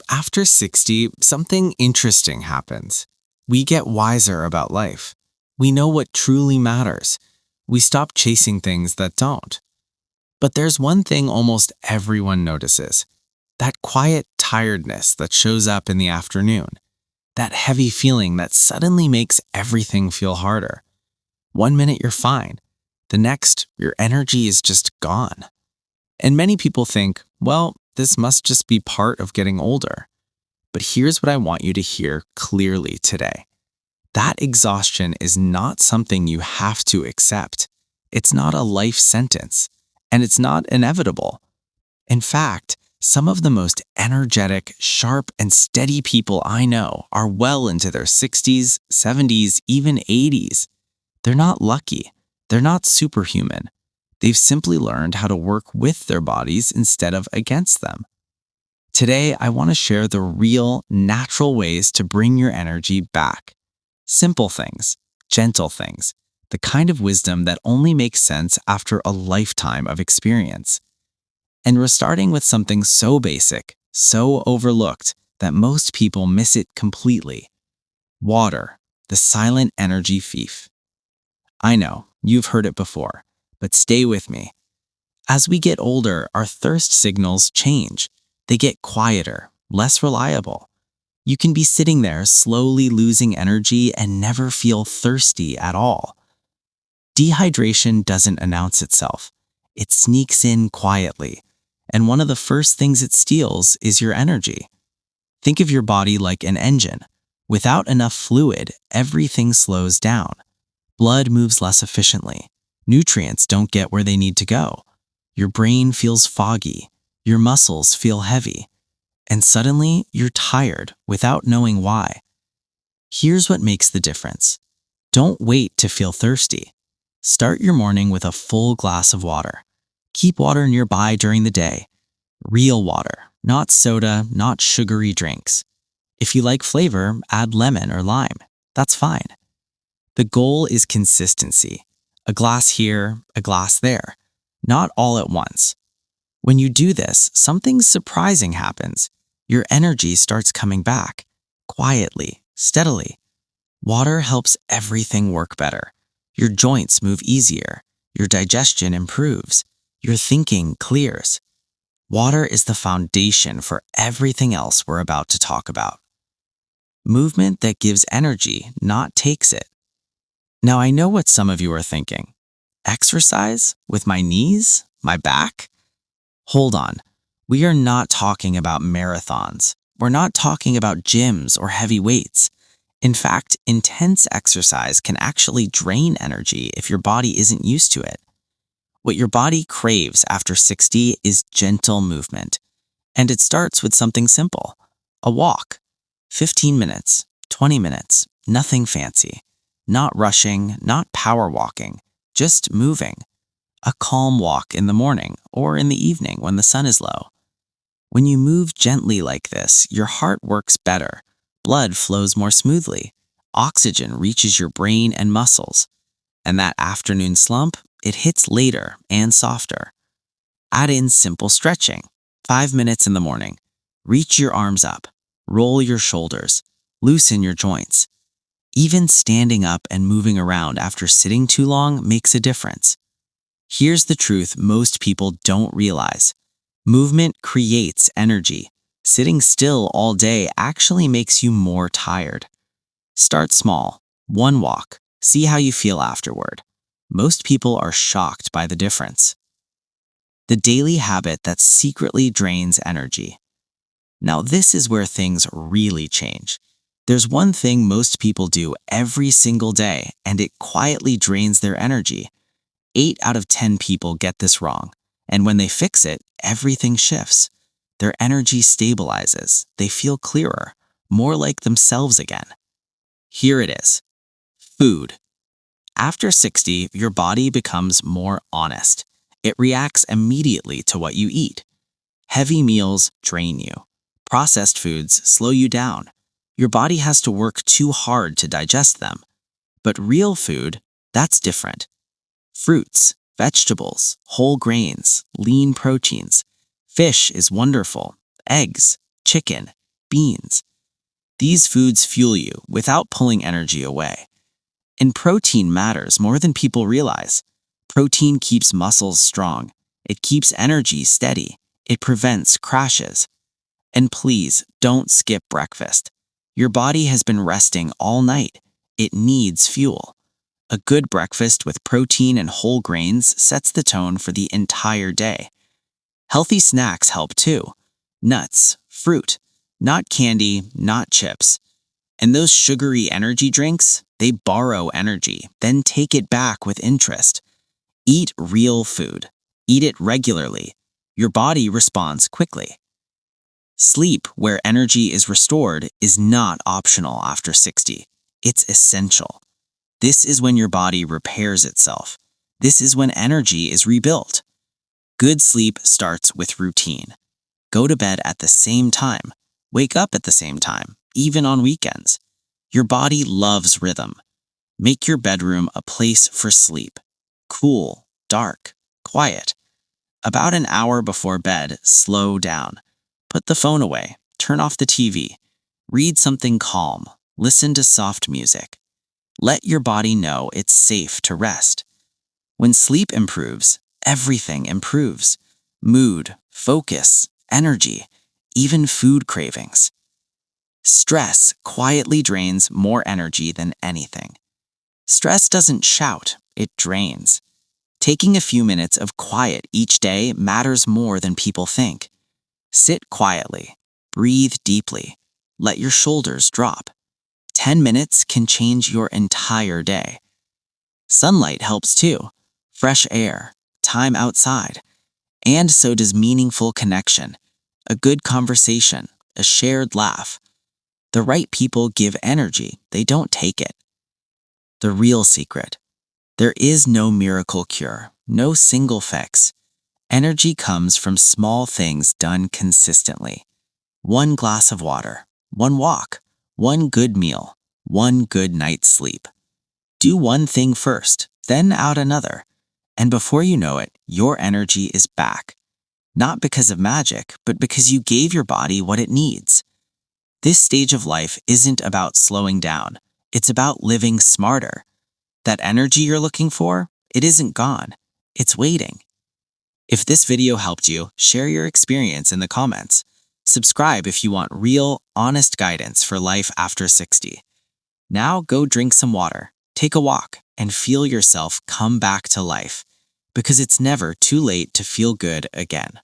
After 60, something interesting happens. We get wiser about life. We know what truly matters. We stop chasing things that don't. But there's one thing almost everyone notices: that quiet tiredness that shows up in the afternoon, that heavy feeling that suddenly makes everything feel harder. One minute you're fine, the next, your energy is just gone. And many people think, well, this must just be part of getting older. But here's what I want you to hear clearly today. That exhaustion is not something you have to accept. It's not a life sentence, and it's not inevitable. In fact, some of the most energetic, sharp, and steady people I know are well into their 60s, 70s, even 80s. They're not lucky. They're not superhuman. They've simply learned how to work with their bodies instead of against them. Today, I want to share the real, natural ways to bring your energy back. Simple things, gentle things, the kind of wisdom that only makes sense after a lifetime of experience. And we're starting with something so basic, so overlooked, that most people miss it completely. Water, the silent energy thief. I know, you've heard it before, but stay with me. As we get older, our thirst signals change. They get quieter, less reliable. You can be sitting there slowly losing energy and never feel thirsty at all. Dehydration doesn't announce itself. It sneaks in quietly, and one of the first things it steals is your energy. Think of your body like an engine. Without enough fluid, everything slows down. Blood moves less efficiently. Nutrients don't get where they need to go. Your brain feels foggy. Your muscles feel heavy. And suddenly, you're tired without knowing why. Here's what makes the difference. Don't wait to feel thirsty. Start your morning with a full glass of water. Keep water nearby during the day. Real water, not soda, not sugary drinks. If you like flavor, add lemon or lime. That's fine. The goal is consistency. A glass here, a glass there. Not all at once. When you do this, something surprising happens. Your energy starts coming back, quietly, steadily. Water helps everything work better. Your joints move easier. Your digestion improves. Your thinking clears. Water is the foundation for everything else we're about to talk about. Movement that gives energy, not takes it. Now I know what some of you are thinking. Exercise? With my knees? My back? Hold on. We are not talking about marathons. We're not talking about gyms or heavy weights. In fact, intense exercise can actually drain energy if your body isn't used to it. What your body craves after 60 is gentle movement. And it starts with something simple: a walk. 15 minutes, 20 minutes, nothing fancy. Not rushing, not power walking, just moving. A calm walk in the morning or in the evening when the sun is low. When you move gently like this, your heart works better. Blood flows more smoothly. Oxygen reaches your brain and muscles. And that afternoon slump, it hits later and softer. Add in simple stretching. 5 minutes in the morning. Reach your arms up. Roll your shoulders. Loosen your joints. Even standing up and moving around after sitting too long makes a difference. Here's the truth most people don't realize. Movement creates energy. Sitting still all day actually makes you more tired. Start small. One walk. See how you feel afterward. Most people are shocked by the difference. The daily habit that secretly drains energy. Now this is where things really change. There's one thing most people do every single day, and it quietly drains their energy. 8 out of 10 people get this wrong, and when they fix it, everything shifts. Their energy stabilizes. They feel clearer, more like themselves again. Here it is. Food. After 60, your body becomes more honest. It reacts immediately to what you eat. Heavy meals drain you. Processed foods slow you down. Your body has to work too hard to digest them. But real food, that's different. Fruits, vegetables, whole grains, lean proteins. Fish is wonderful. Eggs, chicken, beans. These foods fuel you without pulling energy away. And protein matters more than people realize. Protein keeps muscles strong. It keeps energy steady. It prevents crashes. And please, don't skip breakfast. Your body has been resting all night. It needs fuel. A good breakfast with protein and whole grains sets the tone for the entire day. Healthy snacks help too. Nuts, fruit, not candy, not chips. And those sugary energy drinks, they borrow energy, then take it back with interest. Eat real food. Eat it regularly. Your body responds quickly. Sleep, where energy is restored, is not optional after 60. It's essential. This is when your body repairs itself. This is when energy is rebuilt. Good sleep starts with routine. Go to bed at the same time. Wake up at the same time, even on weekends. Your body loves rhythm. Make your bedroom a place for sleep. Cool, dark, quiet. About an hour before bed, slow down. Put the phone away. Turn off the TV. Read something calm. Listen to soft music. Let your body know it's safe to rest. When sleep improves, everything improves. Mood, focus, energy, even food cravings. Stress quietly drains more energy than anything. Stress doesn't shout, it drains. Taking a few minutes of quiet each day matters more than people think. Sit quietly, breathe deeply, let your shoulders drop. 10 minutes can change your entire day. Sunlight helps too. Fresh air, time outside. And so does meaningful connection, a good conversation, a shared laugh. The right people give energy, they don't take it. The real secret. There is no miracle cure, no single fix. Energy comes from small things done consistently. One glass of water, one walk, one good meal, one good night's sleep. Do one thing first, then out another. And before you know it, your energy is back. Not because of magic, but because you gave your body what it needs. This stage of life isn't about slowing down. It's about living smarter. That energy you're looking for, it isn't gone. It's waiting. If this video helped you, share your experience in the comments. Subscribe if you want real, honest guidance for life after 60. Now go drink some water, take a walk, and feel yourself come back to life. Because it's never too late to feel good again.